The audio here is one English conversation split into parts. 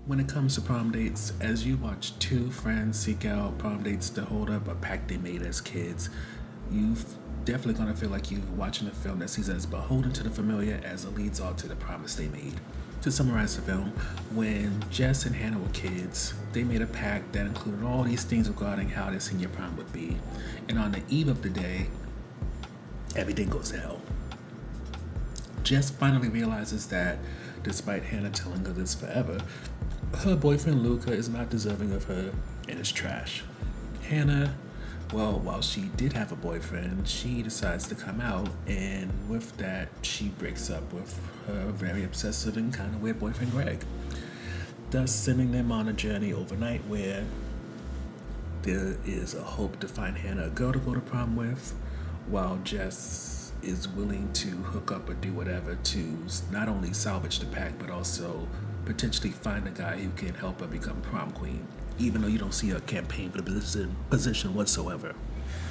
When it comes to prom dates, as you watch two friends seek out prom dates to hold up a pact they made as kids, you definitely gonna feel like you're watching a film that sees as beholden to the familiar as it leads on to the promise they made. To summarize the film, when Jess and Hannah were kids, they made a pact that included all these things regarding how their senior prom would be. And on the eve of the day, everything goes to hell. Jess finally realizes that, despite Hannah telling her this forever, her boyfriend Luca is not deserving of her and is trash. Hannah, well, while she did have a boyfriend, she decides to come out, and with that, she breaks up with her very obsessive and kind of weird boyfriend Greg, thus sending them on a journey overnight where there is a hope to find Hannah a girl to go to prom with, while Jess is willing to hook up or do whatever to not only salvage the pact but also potentially find a guy who can help her become prom queen, even though you don't see her campaign for the position whatsoever.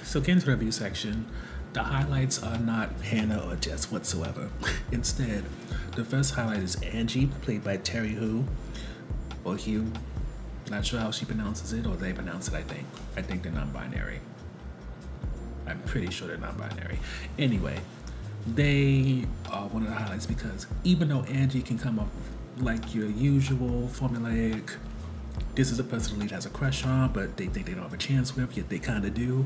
So getting to the review section, the highlights are not Hannah or Jess whatsoever. Instead, the first highlight is Angie, played by Terry or Hugh. Not sure how she pronounces it, or they pronounce it, I think. I think they're non-binary. I'm pretty sure they're non-binary. Anyway, they are one of the highlights because even though Angie can come up like your usual formulaic, this is a person the lead has a crush on, but they think they don't have a chance with, yet they kind of do.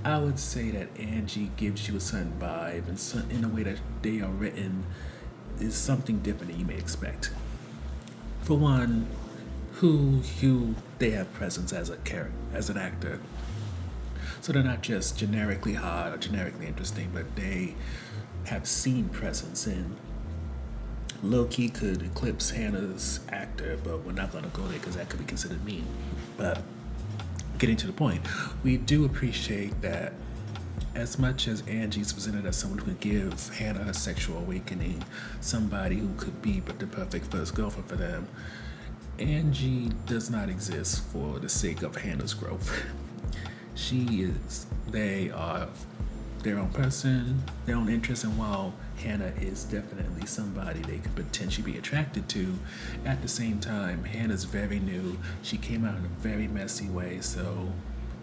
I would say that Angie gives you a certain vibe, and in a way that they are written is something different than you may expect. For one, they have presence as a character, as an actor. So they're not just generically hot or generically interesting, but they have scene presence, and low-key could eclipse Hannah's actor, but we're not going to go there because that could be considered mean. But getting to the point, we do appreciate that as much as Angie's presented as someone who could give Hannah a sexual awakening, somebody who could be but the perfect first girlfriend for them, Angie does not exist for the sake of Hannah's growth. They are their own person, their own interest, and while Hannah is definitely somebody they could potentially be attracted to, at the same time, Hannah's very new. She came out in a very messy way, so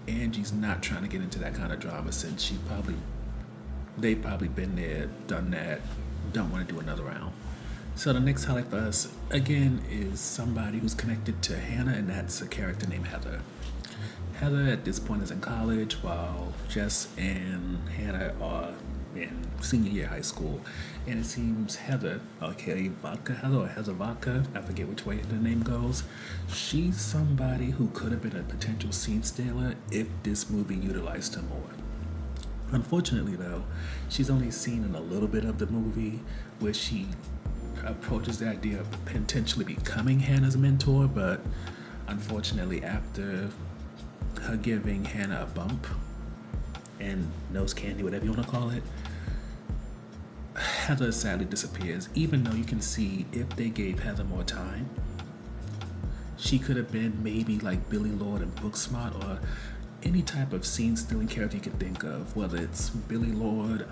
Angie's not trying to get into that kind of drama since they've probably been there, done that, don't want to do another round. So the next highlight for us, again, is somebody who's connected to Hannah, and that's a character named Heather. Heather at this point is in college, while Jess and Hannah are in senior year high school. And it seems Heather, Heather or Heather Vodka, I forget which way the name goes, she's somebody who could have been a potential scene stealer if this movie utilized her more. Unfortunately, though, she's only seen in a little bit of the movie where she approaches the idea of potentially becoming Hannah's mentor, but unfortunately, after her giving Hannah a bump and nose candy, whatever you want to call it, Heather sadly disappears, even though you can see if they gave Heather more time, she could have been maybe like Billy Lord in Booksmart, or any type of scene-stealing character you could think of, whether it's Billy Lord,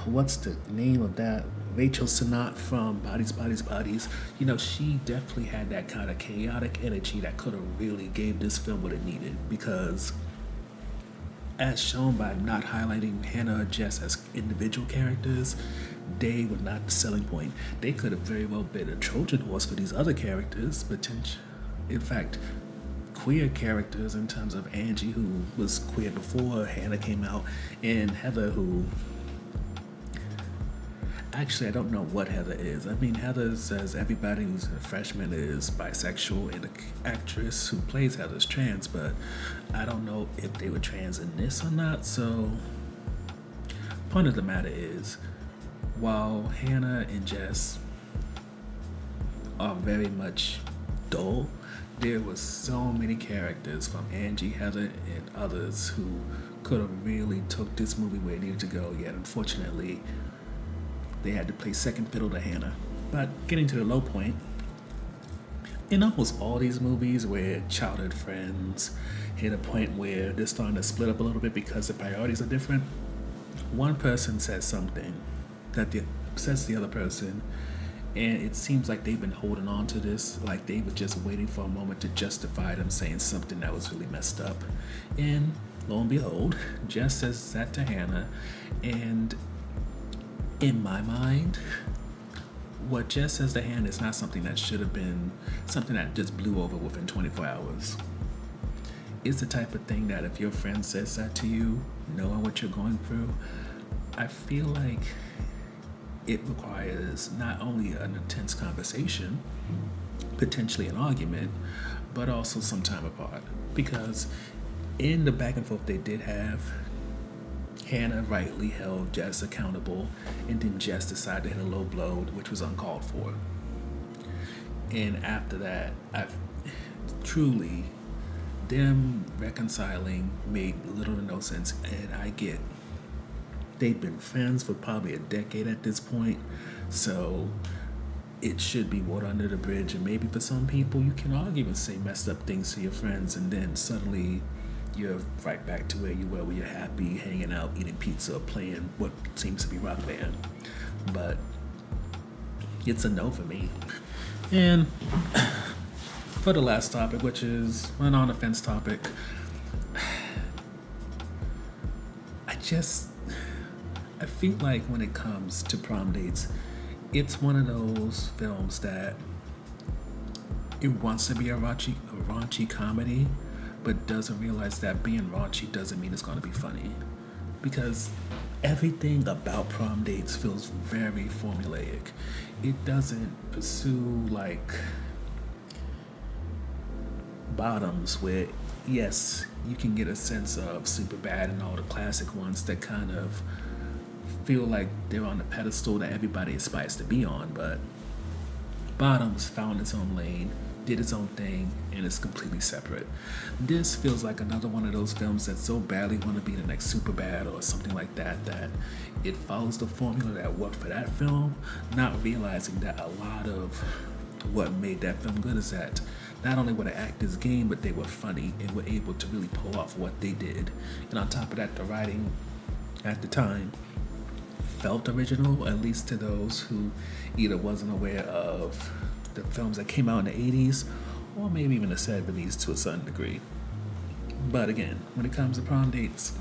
what's the name of that? Rachel Sennott from Bodies. You know, she definitely had that kind of chaotic energy that could have really gave this film what it needed, because as shown by not highlighting Hannah or Jess as individual characters, they were not the selling point. They could have very well been a Trojan horse for these other characters, in fact, queer characters in terms of Angie, who was queer before Hannah came out, and Heather, who actually, I don't know what Heather is. I mean, Heather says everybody who's a freshman is bisexual, and the actress who plays Heather's trans, but I don't know if they were trans in this or not. So, point of the matter is, while Hannah and Jess are very much dull, there was so many characters from Angie, Heather, and others who could have really took this movie where it needed to go, yet unfortunately, they had to play second fiddle to Hannah. But getting to the low point, in almost all these movies where childhood friends hit a point where they're starting to split up a little bit because the priorities are different, one person says something that upsets the other person, And it seems like they've been holding on to this, like they were just waiting for a moment to justify them saying something that was really messed up. And lo and behold, Jess says that to Hannah. And in my mind, what Jess says to Hannah is not something that should have been something that just blew over within 24 hours. It's the type of thing that if your friend says that to you, knowing what you're going through, I feel like it requires not only an intense conversation, potentially an argument, but also some time apart. Because in the back and forth they did have, Hannah rightly held Jess accountable, and then Jess decided to hit a low blow, which was uncalled for. And after that, truly, them reconciling made little to no sense. And I get they've been friends for probably a decade at this point, so it should be water under the bridge. And maybe for some people, you can argue and say messed up things to your friends, and then suddenly you're right back to where you were, where you're happy, hanging out, eating pizza, playing what seems to be rock band. But it's a no for me. And for the last topic, which is an on-offense topic, I feel like when it comes to Prom Dates, it's one of those films that it wants to be a raunchy comedy, but doesn't realize that being raunchy doesn't mean it's going to be funny. Because everything about Prom Dates feels very formulaic. It doesn't pursue like Bottoms, where yes, you can get a sense of Superbad and all the classic ones that kind of feel like they're on the pedestal that everybody aspires to be on, but Bottoms found its own lane, did its own thing, and it's completely separate. This feels like another one of those films that so badly want to be the next Superbad or something like that, that it follows the formula that worked for that film, not realizing that a lot of what made that film good is that not only were the actors game, but they were funny and were able to really pull off what they did. And on top of that, the writing at the time felt original, at least to those who either wasn't aware of the films that came out in the 80s or maybe even the 70s to a certain degree. But again, when it comes to Prom Dates,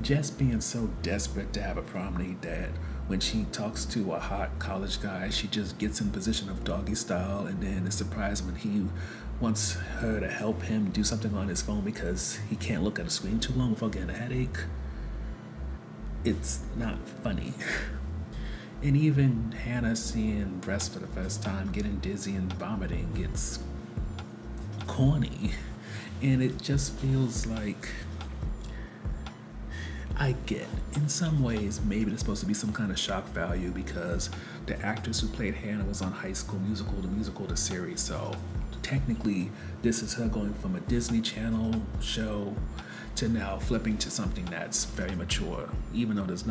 Jess being so desperate to have a prom date that when she talks to a hot college guy, she just gets in position of doggy style, and then is surprised when he wants her to help him do something on his phone because he can't look at a screen too long without getting a headache. It's not funny. And even Hannah seeing breasts for the first time, getting dizzy and vomiting, it's corny. And it just feels like, I get, in some ways, maybe there's supposed to be some kind of shock value because the actress who played Hannah was on High School Musical, the musical, the series. So technically, this is her going from a Disney Channel show to now flipping to something that's very mature, even though there's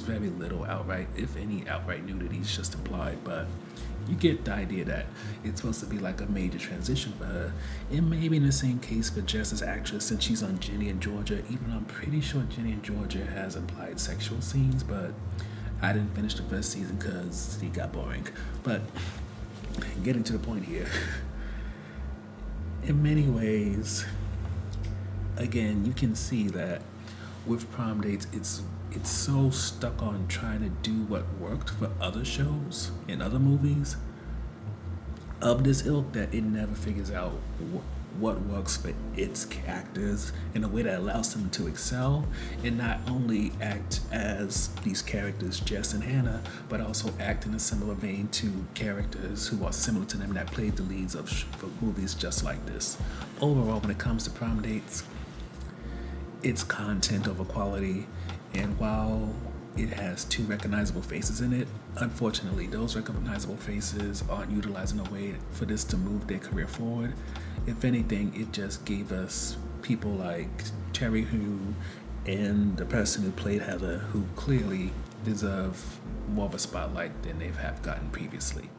very little outright, if any, outright nudity is just implied. But you get the idea that it's supposed to be like a major transition for her. And maybe in the same case for Jess's actress, since she's on Ginny and Georgia, even though I'm pretty sure Ginny and Georgia has implied sexual scenes, but I didn't finish the first season because it got boring. But getting to the point here, in many ways, again, you can see that with Prom Dates, it's so stuck on trying to do what worked for other shows and other movies of this ilk that it never figures out what works for its actors in a way that allows them to excel and not only act as these characters, Jess and Hannah, but also act in a similar vein to characters who are similar to them that played the leads of movies just like this. Overall, when it comes to Prom Dates, it's content over quality. And while it has two recognizable faces in it, unfortunately, those recognizable faces aren't utilized in a way for this to move their career forward. If anything, it just gave us people like Terry Hu and the person who played Heather, who clearly deserve more of a spotlight than they've gotten previously.